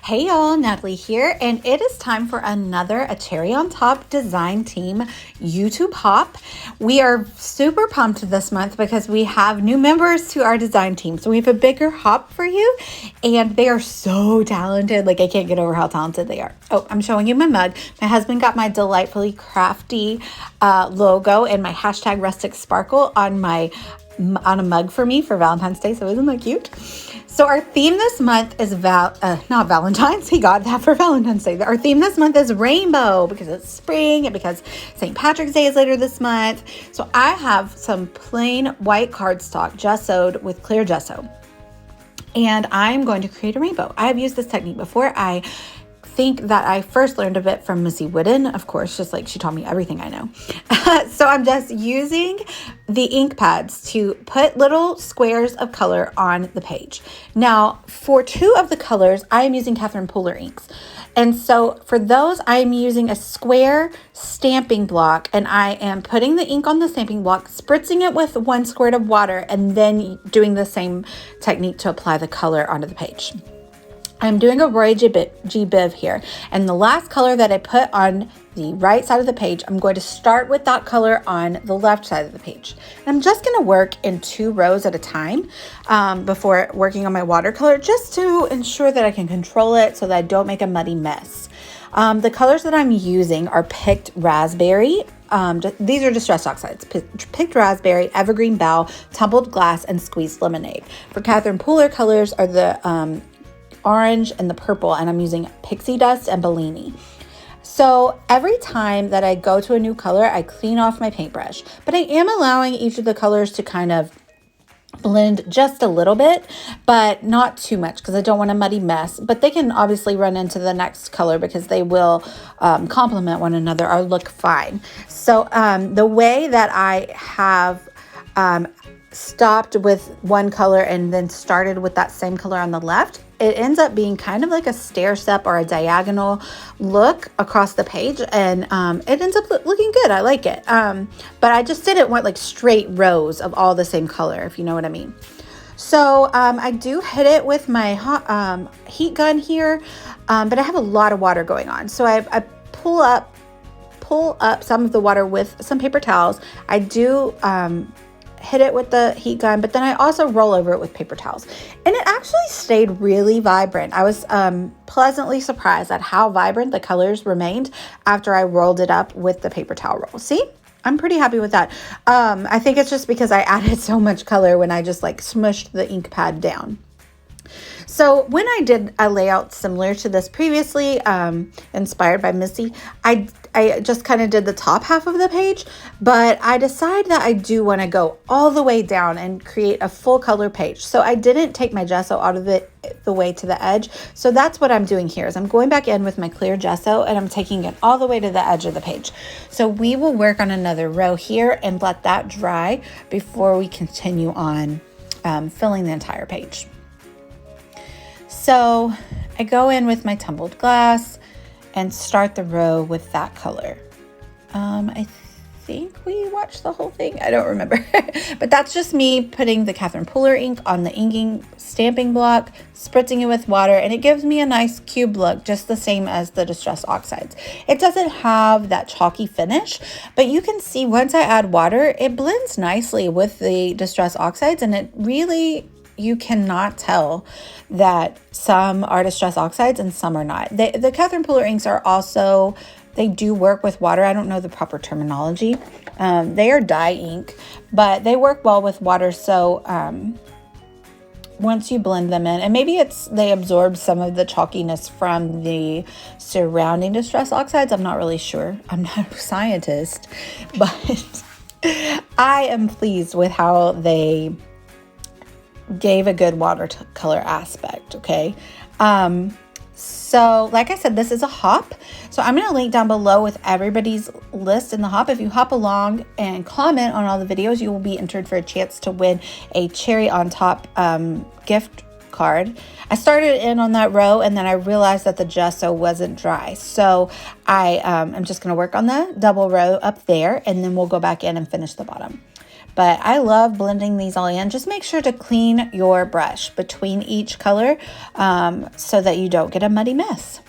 Hey y'all, Natalie here, and it is time for another A Cherry on Top Design Team YouTube hop. We are super pumped this month because we have new members to our design team. So we have a bigger hop for you, and they are so talented. Like, I can't get over how talented they are. Oh, I'm showing you my mug. My husband got my delightfully crafty logo and my hashtag rustic sparkle on a mug for me for Valentine's Day. So isn't that cute? So our theme this month is not Valentine's. He got that for Valentine's Day. Our theme this month is rainbow because it's spring and because St. Patrick's Day is later this month. So I have some plain white cardstock gessoed with clear gesso, and I'm going to create a rainbow. I have used this technique before. I think that I first learned of it from Missy Wooden, of course, just like she taught me everything I know. So I'm just using the ink pads to put little squares of color on the page. Now, for two of the colors, I am using Catherine Pooler inks. And so for those, I'm using a square stamping block, and I am putting the ink on the stamping block, spritzing it with 1 squirt of water, and then doing the same technique to apply the color onto the page. I'm doing a Roy G. Biv here, and the last color that I put on the right side of the page, I'm going to start with that color on the left side of the page. And I'm just going to work in 2 rows at a time before working on my watercolor, just to ensure that I can control it so that I don't make a muddy mess. The colors that I'm using are Picked Raspberry. These are Distress Oxides. Picked Raspberry, Evergreen Bough, Tumbled Glass, and Squeezed Lemonade. For Catherine Pooler colors are the orange and the purple, and I'm using Pixie Dust and Bellini. So every time that I go to a new color, I clean off my paintbrush, but I am allowing each of the colors to kind of blend just a little bit, but not too much because I don't want a muddy mess. But they can obviously run into the next color because they will complement one another or look fine. So the way that I have stopped with one color and then started with that same color on the left, it ends up being kind of like a stair step or a diagonal look across the page, and it ends up looking good. I like it. But I just didn't want like straight rows of all the same color, if you know what I mean. So I do hit it with my heat gun here, but I have a lot of water going on. So I pull up some of the water with some paper towels. I do hit it with the heat gun, but then I also roll over it with paper towels, and it actually stayed really vibrant. I was pleasantly surprised at how vibrant the colors remained after I rolled it up with the paper towel roll. See, I'm pretty happy with that. I think it's just because I added so much color when I just like smushed the ink pad down. So when I did a layout similar to this previously, inspired by Missy, I just kind of did the top half of the page, but I decided that I do want to go all the way down and create a full color page. So I didn't take my gesso out of the way to the edge. So that's what I'm doing here is I'm going back in with my clear gesso and I'm taking it all the way to the edge of the page. So we will work on another row here and let that dry before we continue on filling the entire page. So I go in with my tumbled glass and start the row with that color. I think we watched the whole thing. I don't remember, but that's just me putting the Catherine Pooler ink on the inking stamping block, spritzing it with water, and it gives me a nice cube look, just the same as the Distress Oxides. It doesn't have that chalky finish, but you can see once I add water, it blends nicely with the Distress Oxides, and it really, you cannot tell that some are Distress Oxides and some are not. The Catherine Pooler inks are also, they do work with water. I don't know the proper terminology. They are dye ink, but they work well with water. So once you blend them in, and maybe they absorb some of the chalkiness from the surrounding Distress Oxides. I'm not really sure. I'm not a scientist, but I am pleased with how they gave a good watercolor aspect. Okay. So like I said, this is a hop. So I'm going to link down below with everybody's list in the hop. If you hop along and comment on all the videos, you will be entered for a chance to win a cherry on top gift card. I started in on that row and then I realized that the gesso wasn't dry. So I'm just going to work on the double row up there and then we'll go back in and finish the bottom. But I love blending these all in. Just make sure to clean your brush between each color so that you don't get a muddy mess.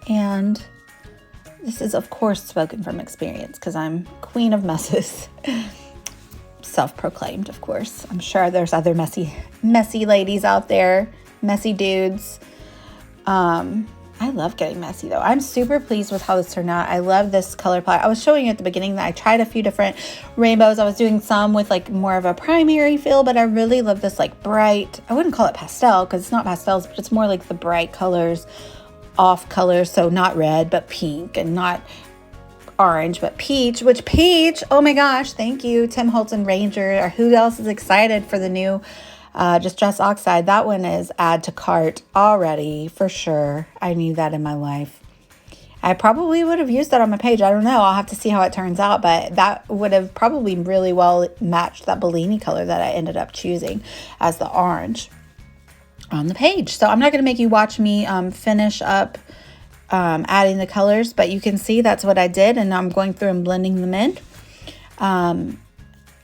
And this is, of course, spoken from experience because I'm queen of messes. Self-proclaimed, of course. I'm sure there's other messy ladies out there, messy dudes. I love getting messy though. I'm super pleased with how this turned out. I love this color palette. I was showing you at the beginning that I tried a few different rainbows. I was doing some with like more of a primary feel, but I really love this like bright, I wouldn't call it pastel because it's not pastels, but it's more like the bright colors, off colors. So not red, but pink, and not orange, but peach, oh my gosh, thank you, Tim Holtz and Ranger. Or who else is excited for the new Distress Oxide? That one is add to cart already for sure. I need that in my life. I probably would have used that on my page. I don't know. I'll have to see how it turns out, but that would have probably really well matched that Bellini color that I ended up choosing as the orange on the page. So I'm not going to make you watch me finish up adding the colors, but you can see that's what I did, and I'm going through and blending them in.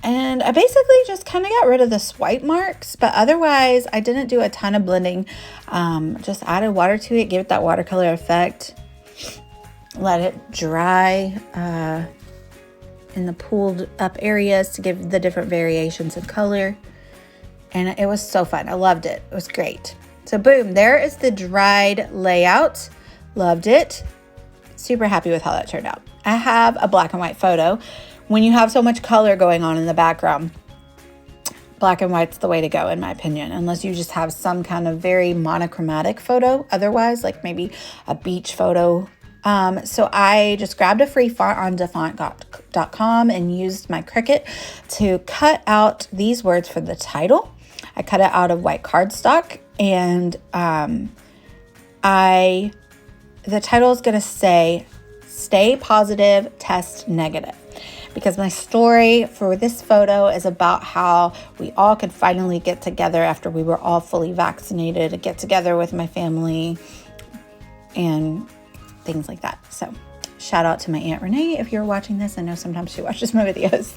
And I basically just kind of got rid of the swipe marks, but otherwise I didn't do a ton of blending. Just added water to it, give it that watercolor effect, let it dry in the pooled up areas to give the different variations of color. And it was so fun. I loved it. It was great. So boom, there is the dried layout. Loved it. Super happy with how that turned out. I have a black and white photo. When you have so much color going on in the background, black and white's the way to go in my opinion, unless you just have some kind of very monochromatic photo. Otherwise, like maybe a beach photo. So I just grabbed a free font on dafont.com and used my Cricut to cut out these words for the title. I cut it out of white cardstock, and the title is going to say, Stay Positive, Test Negative. Because my story for this photo is about how we all could finally get together after we were all fully vaccinated, get together with my family and things like that. So shout out to my Aunt Renee if you're watching this. I know sometimes she watches my videos.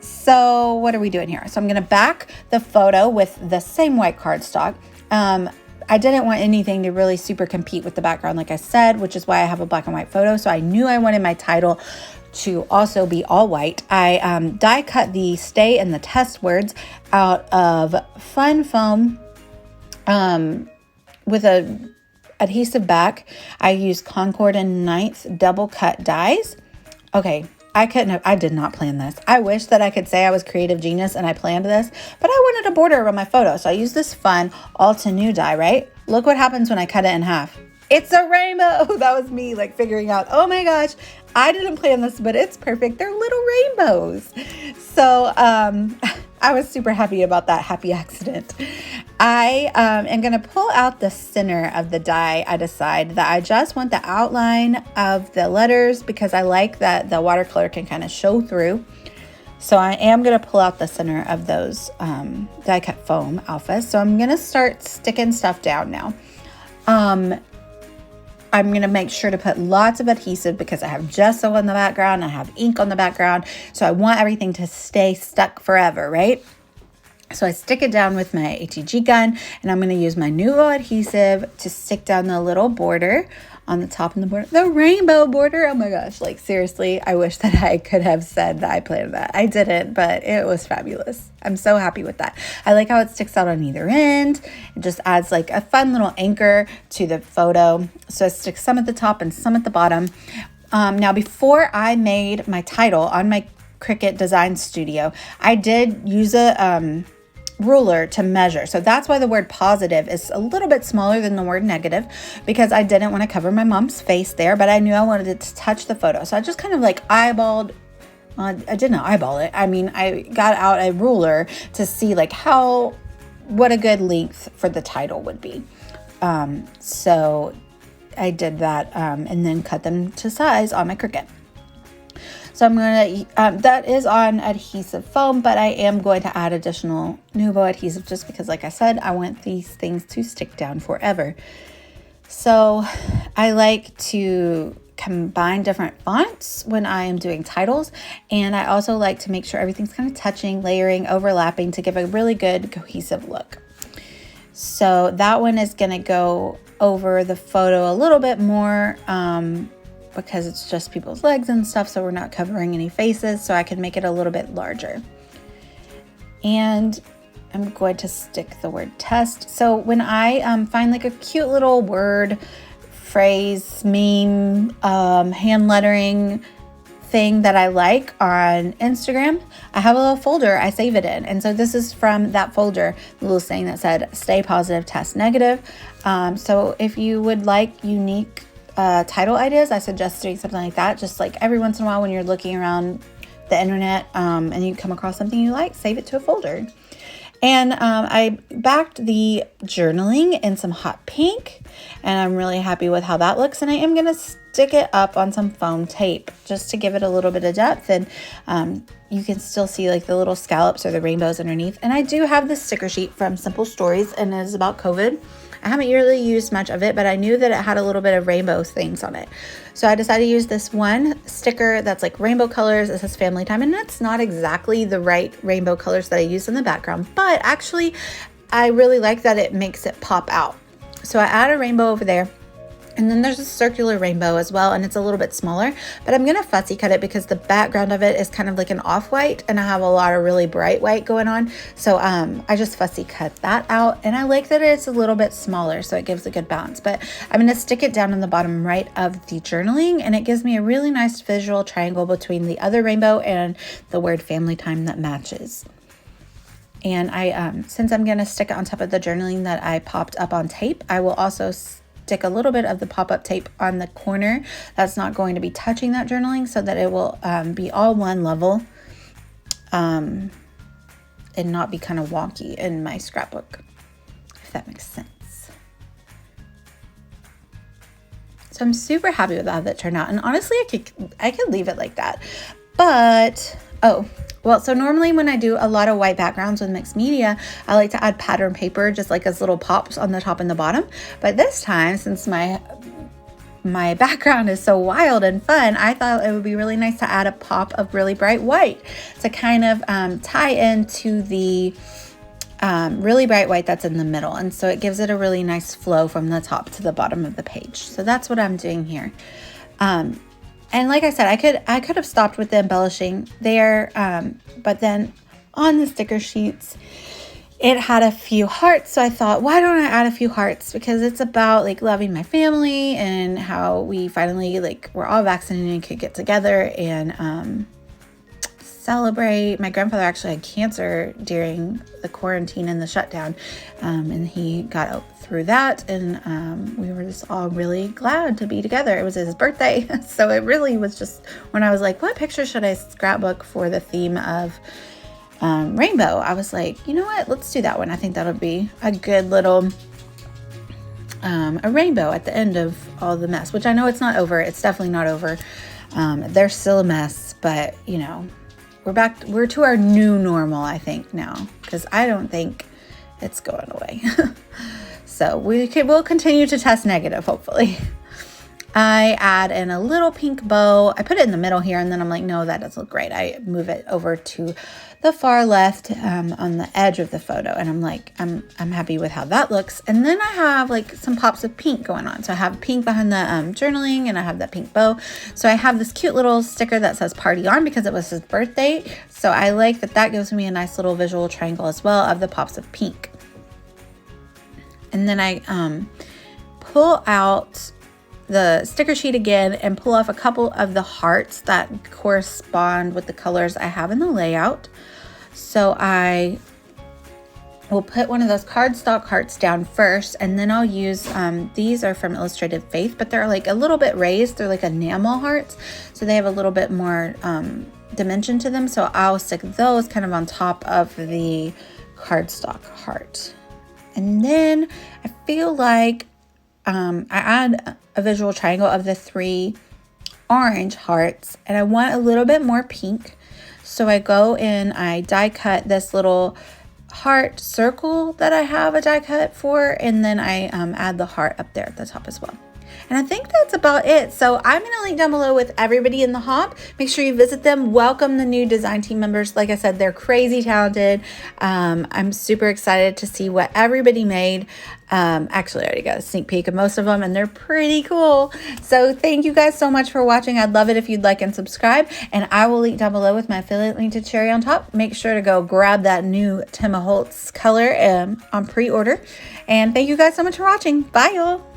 So what are we doing here? So I'm going to back the photo with the same white cardstock. I didn't want anything to really super compete with the background, like I said, which is why I have a black and white photo. So I knew I wanted my title to also be all white. I die cut the stay and the test words out of fun foam with a adhesive back. I used Concord and Ninth double cut dies. Okay, I did not plan this. I wish that I could say I was creative genius and I planned this, but I wanted a border around my photo. So I used this fun all to new die, right? Look what happens when I cut it in half. It's a rainbow. That was me like figuring out, oh my gosh, I didn't plan this, but it's perfect. They're little rainbows. So I was super happy about that happy accident. I am going to pull out the center of the die. I decide that I just want the outline of the letters because I like that the watercolor can kind of show through. So I am going to pull out the center of those die cut foam alphas. So I'm going to start sticking stuff down now. I'm going to make sure to put lots of adhesive because I have gesso on the background. I have ink on the background. So I want everything to stay stuck forever, right? So I stick it down with my ATG gun, and I'm going to use my Nuvo adhesive to stick down the little border on the top of the border, the rainbow border. Oh my gosh, like seriously, I wish that I could have said that I planned that. I didn't, but it was fabulous. I'm so happy with that. I like how it sticks out on either end. It just adds like a fun little anchor to the photo. So I stick some at the top and some at the bottom. Now, before I made my title on my Cricut Design Studio, I did use a ruler to measure. So that's why the word positive is a little bit smaller than the word negative, because I didn't want to cover my mom's face there, but I knew I wanted it to touch the photo. So I just kind of like eyeballed. I didn't eyeball it. I mean, I got out a ruler to see like what a good length for the title would be. So I did that and then cut them to size on my Cricut. So I'm going to, that is on adhesive foam, but I am going to add additional Nuvo adhesive just because, like I said, I want these things to stick down forever. So I like to combine different fonts when I am doing titles, and I also like to make sure everything's kind of touching, layering, overlapping to give a really good cohesive look. So that one is going to go over the photo a little bit more because it's just people's legs and stuff, so we're not covering any faces, so I can make it a little bit larger. And I'm going to stick the word test. So when I find like a cute little word, phrase, meme, hand lettering thing that I like on Instagram, I have a little folder I save it in. And so this is from that folder, the little saying that said, stay positive, test negative. So if you would like unique title ideas, I suggest doing something like that. Just like every once in a while when you're looking around the internet and you come across something you like, save it to a folder. And I backed the journaling in some hot pink, and I'm really happy with how that looks. And I am going to stick it up on some foam tape just to give it a little bit of depth. And you can still see like the little scallops or the rainbows underneath. And I do have this sticker sheet from Simple Stories, and it is about COVID. I haven't really used much of it, but I knew that it had a little bit of rainbow things on it. So I decided to use this one sticker that's like rainbow colors. It says family time, and it's not exactly the right rainbow colors that I used in the background, but actually I really like that it makes it pop out. So I add a rainbow over there. And then there's a circular rainbow as well, and it's a little bit smaller, but I'm going to fussy cut it because the background of it is kind of like an off-white, and I have a lot of really bright white going on. So I just fussy cut that out, and I like that it's a little bit smaller, so it gives a good balance. But I'm going to stick it down in the bottom right of the journaling, and it gives me a really nice visual triangle between the other rainbow and the word family time that matches. And I, since I'm going to stick it on top of the journaling that I popped up on tape, I will also stick a little bit of the pop-up tape on the corner that's not going to be touching that journaling, so that it will be all one level and not be kind of wonky in my scrapbook, if that makes sense. So I'm super happy with how that turned out, and honestly I could leave it like that, but so normally when I do a lot of white backgrounds with mixed media, I like to add pattern paper just like as little pops on the top and the bottom. But this time, since my background is so wild and fun, I thought it would be really nice to add a pop of really bright white to kind of tie into the really bright white that's in the middle. And so it gives it a really nice flow from the top to the bottom of the page. So that's what I'm doing here. And like I said, I could have stopped with the embellishing there, but then on the sticker sheets, it had a few hearts. So I thought, why don't I add a few hearts? Because it's about like loving my family and how we finally we're all vaccinated and could get together and celebrate. My grandfather actually had cancer during the quarantine and the shutdown, and he got through that, and we were just all really glad to be together. It was his birthday, so it really was just when I was like, what picture should I scrapbook for the theme of rainbow? I was like, you know what, let's do that one. I think that'll be a good little a rainbow at the end of all the mess, which I know it's not over. It's definitely not over. There's still a mess, but you know, we're to our new normal, I think, now, because I don't think it's going away. So we'll continue to test negative, hopefully. I add in a little pink bow. I put it in the middle here, and then I'm like, no, that doesn't look great. I move it over to the far left on the edge of the photo, and I'm like, I'm happy with how that looks. And then I have like some pops of pink going on. So I have pink behind the journaling, and I have that pink bow. So I have this cute little sticker that says party on because it was his birthday. So I like that gives me a nice little visual triangle as well of the pops of pink. And then I pull out the sticker sheet again and pull off a couple of the hearts that correspond with the colors I have in the layout. So I will put one of those cardstock hearts down first, and then I'll use, these are from Illustrated Faith, but they're like a little bit raised. They're like enamel hearts, so they have a little bit more dimension to them. So I'll stick those kind of on top of the cardstock heart. And then I feel like I add a visual triangle of the 3 orange hearts and I want a little bit more pink. So I go and I die cut this little heart circle that I have a die cut for, and then I add the heart up there at the top as well. And I think that's about it. So I'm going to link down below with everybody in the hop. Make sure you visit them. Welcome the new design team members. Like I said, they're crazy talented. I'm super excited to see what everybody made. Actually, I already got a sneak peek of most of them, and they're pretty cool. So thank you guys so much for watching. I'd love it if you'd like and subscribe. And I will link down below with my affiliate link to Cherry on Top. Make sure to go grab that new Tim Holtz color on pre-order. And thank you guys so much for watching. Bye, y'all.